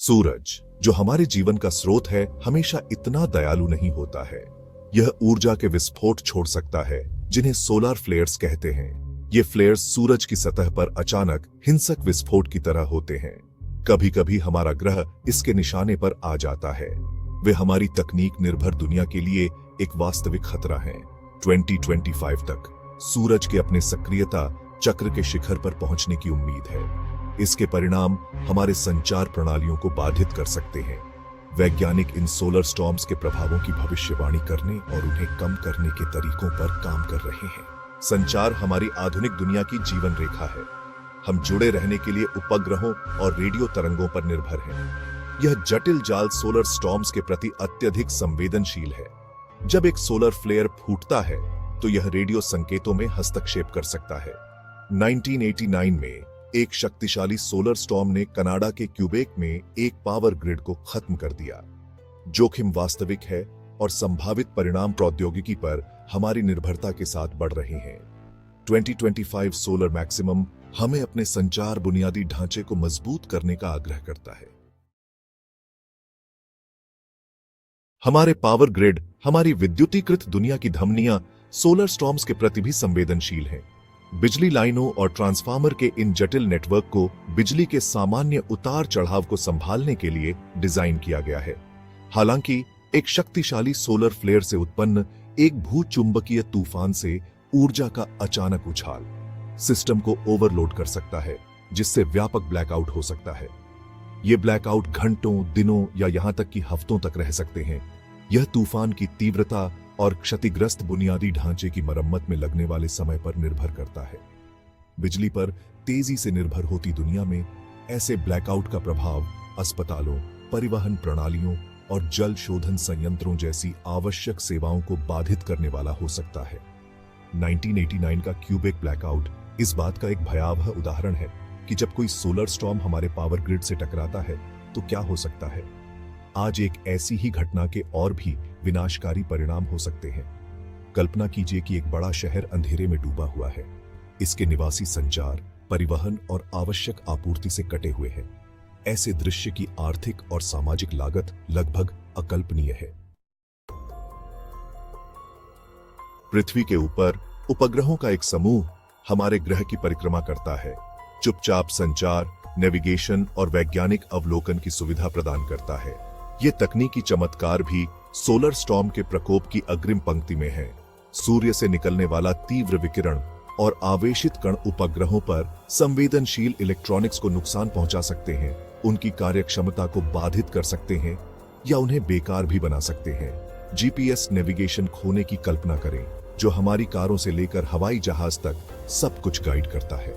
सूरज, जो हमारे जीवन का स्रोत है, हमेशा इतना दयालु नहीं होता है। यह ऊर्जा के विस्फोट छोड़ सकता है, जिन्हें सोलर फ्लेयर्स कहते हैं। ये फ्लेयर्स सूरज की सतह पर अचानक हिंसक विस्फोट की तरह होते हैं। कभी कभी हमारा ग्रह इसके निशाने पर आ जाता है। वे हमारी तकनीक निर्भर दुनिया के लिए एक वास्तविक खतरा हैं। 2025 तक सूरज के अपने सक्रियता चक्र के शिखर पर पहुंचने की उम्मीद है। इसके परिणाम हमारे संचार प्रणालियों को बाधित कर सकते हैं। वैज्ञानिक इन सोलर स्टॉर्म्स के प्रभावों की भविष्यवाणी करने और उन्हें कम करने के तरीकों पर काम कर रहे हैं। संचार हमारी आधुनिक दुनिया की जीवन रेखा है। हम जुड़े रहने के लिए उपग्रहों और रेडियो तरंगों पर निर्भर हैं। यह जटिल जाल सोलर स्टॉर्म्स के प्रति अत्यधिक संवेदनशील है। जब एक सोलर फ्लेयर फूटता है तो यह रेडियो संकेतों में हस्तक्षेप कर सकता है। 1989 में एक शक्तिशाली सोलर स्टॉर्म ने कनाडा के क्यूबेक में एक पावर ग्रिड को खत्म कर दिया। जोखिम वास्तविक है और संभावित परिणाम प्रौद्योगिकी पर हमारी निर्भरता के साथ बढ़ रहे हैं। 2025 सोलर मैक्सिमम हमें अपने संचार बुनियादी ढांचे को मजबूत करने का आग्रह करता है। हमारे पावर ग्रिड, हमारी विद्युतीकृत दुनिया की धमनियां सोलर स्टॉर्म्स के प्रति भी संवेदनशील हैं। बिजली लाइनों और ट्रांसफार्मर के इन जटिल नेटवर्क को बिजली के सामान्य उतार चढ़ाव को संभालने के लिए डिजाइन किया गया है। हालांकि एक शक्तिशाली सोलर फ्लेयर से उत्पन्न एक भूचुंबकीय तूफान से ऊर्जा का अचानक उछाल सिस्टम को ओवरलोड कर सकता है, जिससे व्यापक ब्लैकआउट हो सकता है। ये ब्लैकआउट घंटों, दिनों या यहां तक कि हफ्तों तक रह सकते हैं। यह तूफान की तीव्रता और क्षतिग्रस्त बुनियादी ढांचे की मरम्मत में लगने वाले समय पर निर्भर करता है। बिजली पर तेजी से निर्भर होती दुनिया में ऐसे ब्लैकआउट का प्रभाव अस्पतालों, परिवहन प्रणालियों और जल शोधन संयंत्रों जैसी आवश्यक सेवाओं को बाधित करने वाला हो सकता है। 1989 का क्यूबेक ब्लैकआउट इस बात का एक भयावह उदाहरण है कि जब कोई सोलर स्टॉर्म हमारे पावर ग्रिड से टकराता है तो क्या हो सकता है। आज एक ऐसी ही घटना के और भी विनाशकारी परिणाम हो सकते हैं। कल्पना कीजिए कि एक बड़ा शहर अंधेरे में डूबा हुआ है। इसके निवासी संचार, परिवहन और आवश्यक आपूर्ति से कटे हुए हैं। ऐसे दृश्य की आर्थिक और सामाजिक लागत लगभग अकल्पनीय है। पृथ्वी के ऊपर उपग्रहों का एक समूह हमारे ग्रह की परिक्रमा करता है। चुपचाप संचार, नेविगेशन और वैज्ञानिक अवलोकन की सुविधा प्रदान करता है। ये तकनीकी चमत्कार भी सोलर स्टॉर्म के प्रकोप की अग्रिम पंक्ति में है। सूर्य से निकलने वाला तीव्र विकिरण और आवेशित कण उपग्रहों पर संवेदनशील इलेक्ट्रॉनिक्स को नुकसान पहुंचा सकते हैं, उनकी कार्यक्षमता को बाधित कर सकते हैं या उन्हें बेकार भी बना सकते हैं। जीपीएस नेविगेशन खोने की कल्पना करें, जो हमारी कारों से लेकर हवाई जहाज तक सब कुछ गाइड करता है।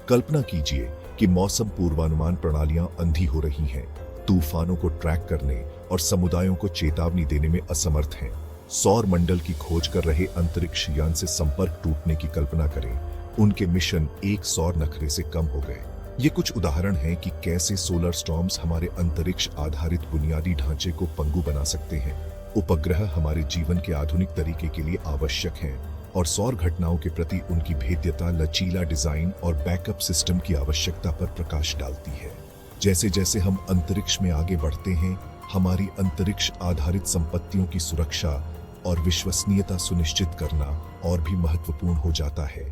कल्पना कीजिए कि मौसम पूर्वानुमान प्रणालियां अंधी हो रही हैं, तूफानों को ट्रैक करने और समुदायों को चेतावनी देने में असमर्थ हैं। सौर मंडल की खोज कर रहे अंतरिक्ष यान से संपर्क टूटने की कल्पना करें। उनके मिशन एक सौर नखरे से कम हो गए। ये कुछ उदाहरण हैं कि कैसे सोलर स्टॉर्म्स हमारे अंतरिक्ष आधारित बुनियादी ढांचे को पंगु बना सकते हैं। उपग्रह हमारे जीवन के आधुनिक तरीके के लिए आवश्यक हैं और सौर घटनाओं के प्रति उनकी भेद्यता, लचीला डिजाइन और बैकअप सिस्टम की आवश्यकता पर प्रकाश डालती है। जैसे जैसे हम अंतरिक्ष में आगे बढ़ते हैं, हमारी अंतरिक्ष आधारित संपत्तियों की सुरक्षा और विश्वसनीयता सुनिश्चित करना और भी महत्वपूर्ण हो जाता है।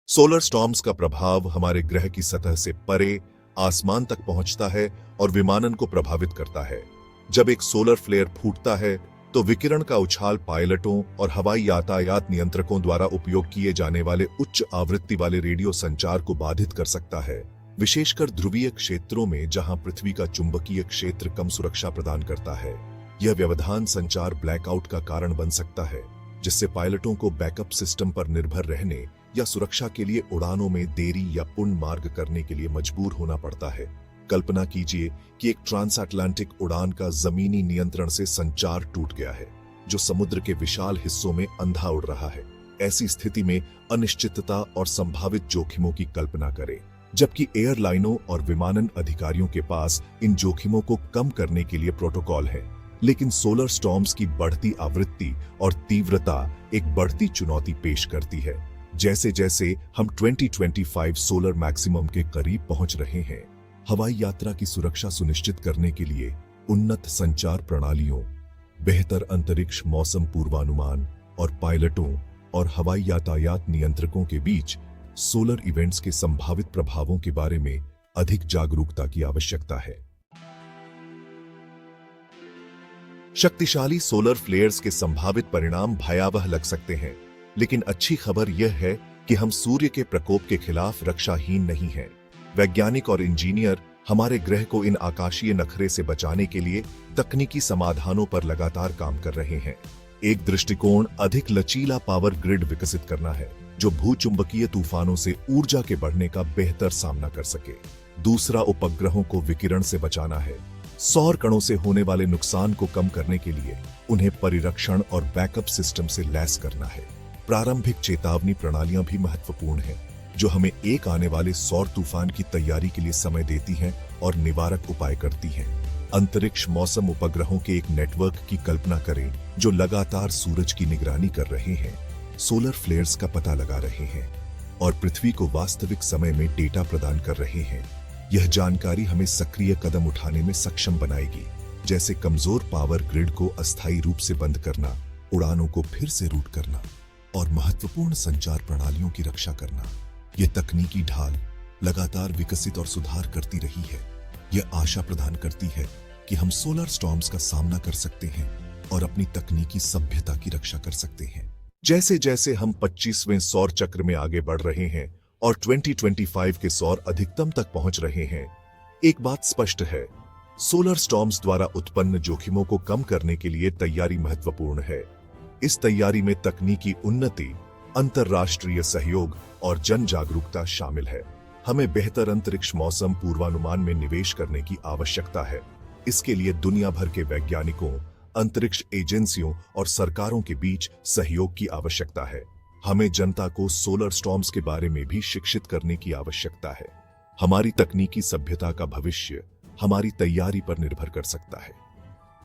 सोलर स्टॉर्म्स का प्रभाव हमारे ग्रह की सतह से परे आसमान तक पहुंचता है और विमानन को प्रभावित करता है। जब एक सोलर फ्लेयर फूटता है तो विकिरण का उछाल पायलटों और हवाई यातायात नियंत्रकों द्वारा उपयोग किए जाने वाले उच्च आवृत्ति वाले रेडियो संचार को बाधित कर सकता है, विशेषकर ध्रुवीय क्षेत्रों में जहां पृथ्वी का चुंबकीय क्षेत्र कम सुरक्षा प्रदान करता है। यह व्यवधान संचार ब्लैकआउट का कारण बन सकता है, जिससे पायलटों को बैकअप सिस्टम पर निर्भर रहने या सुरक्षा के लिए उड़ानों में देरी या पुनः मार्ग करने के लिए मजबूर होना पड़ता है। कल्पना कीजिए कि एक ट्रांसअटलांटिक उड़ान का जमीनी नियंत्रण से संचार टूट गया है, जो समुद्र के विशाल हिस्सों में अंधा उड़ रहा है। ऐसी स्थिति में अनिश्चितता और संभावित जोखिमों की कल्पना करें, जबकि एयरलाइनों और विमानन अधिकारियों के पास इन जोखिमों को कम करने के लिए प्रोटोकॉल है। लेकिन सोलर स्टॉर्म्स की बढ़ती आवृत्ति और तीव्रता एक बढ़ती चुनौती पेश करती है। जैसे जैसे हम 2025 सोलर मैक्सिमम के करीब पहुंच रहे हैं, हवाई यात्रा की सुरक्षा सुनिश्चित करने के लिए उन्नत संचार प्रणालियों, बेहतर अंतरिक्ष मौसम पूर्वानुमान और पायलटों और हवाई यातायात नियंत्रकों के बीच सोलर इवेंट्स के संभावित प्रभावों के बारे में अधिक जागरूकता की आवश्यकता है। शक्तिशाली सोलर फ्लेयर्स के संभावित परिणाम भयावह लग सकते हैं, लेकिन अच्छी खबर यह है कि हम सूर्य के प्रकोप के खिलाफ रक्षाहीन नहीं हैं। वैज्ञानिक और इंजीनियर हमारे ग्रह को इन आकाशीय नखरे से बचाने के लिए तकनीकी समाधानों पर लगातार काम कर रहे हैं। एक दृष्टिकोण अधिक लचीला पावर ग्रिड विकसित करना है, जो भूचुंबकीय तूफानों से ऊर्जा के बढ़ने का बेहतर सामना कर सके। दूसरा, उपग्रहों को विकिरण से बचाना है। सौर कणों से होने वाले नुकसान को कम करने के लिए उन्हें परिरक्षण और बैकअप सिस्टम से लैस करना है। प्रारंभिक चेतावनी प्रणालियां भी महत्वपूर्ण हैं, जो हमें एक आने वाले सौर तूफान की तैयारी के लिए समय देती हैं और निवारक उपाय करती हैं। अंतरिक्ष मौसम उपग्रहों के एक नेटवर्क की कल्पना करें, जो लगातार सूरज की निगरानी कर रहे हैं, सोलर फ्लेयर्स का पता लगा रहे हैं और पृथ्वी को वास्तविक समय में डेटा प्रदान कर रहे हैं। यह जानकारी हमें सक्रिय कदम उठाने में सक्षम बनाएगी, जैसे कमजोर पावर ग्रिड को अस्थायी रूप से बंद करना, उड़ानों को फिर से रूट करना और महत्वपूर्ण संचार प्रणालियों की रक्षा करना। यह तकनीकी ढाल लगातार विकसित और सुधार करती रही है। यह आशा प्रदान करती है कि हम सोलर स्टॉर्म्स का सामना कर सकते हैं और अपनी तकनीकी सभ्यता की रक्षा कर सकते हैं। जैसे जैसे हम 25वें सौर चक्र में आगे बढ़ रहे हैं और 2025 के सौर अधिकतम तक पहुंच रहे हैं, एक बात स्पष्ट है, सोलर स्टॉर्म्स द्वारा उत्पन्न जोखिमों को कम करने के लिए तैयारी महत्वपूर्ण है। इस तैयारी में तकनीकी उन्नति, अंतर्राष्ट्रीय सहयोग और जन जागरूकता शामिल है। हमें बेहतर अंतरिक्ष मौसम पूर्वानुमान में निवेश करने की आवश्यकता है। इसके लिए दुनिया भर के वैज्ञानिकों, अंतरिक्ष एजेंसियों और सरकारों के बीच सहयोग की आवश्यकता है। हमें जनता को सोलर स्टॉर्म्स के बारे में भी शिक्षित करने की आवश्यकता है। हमारी तकनीकी सभ्यता का भविष्य हमारी तैयारी पर निर्भर कर सकता है।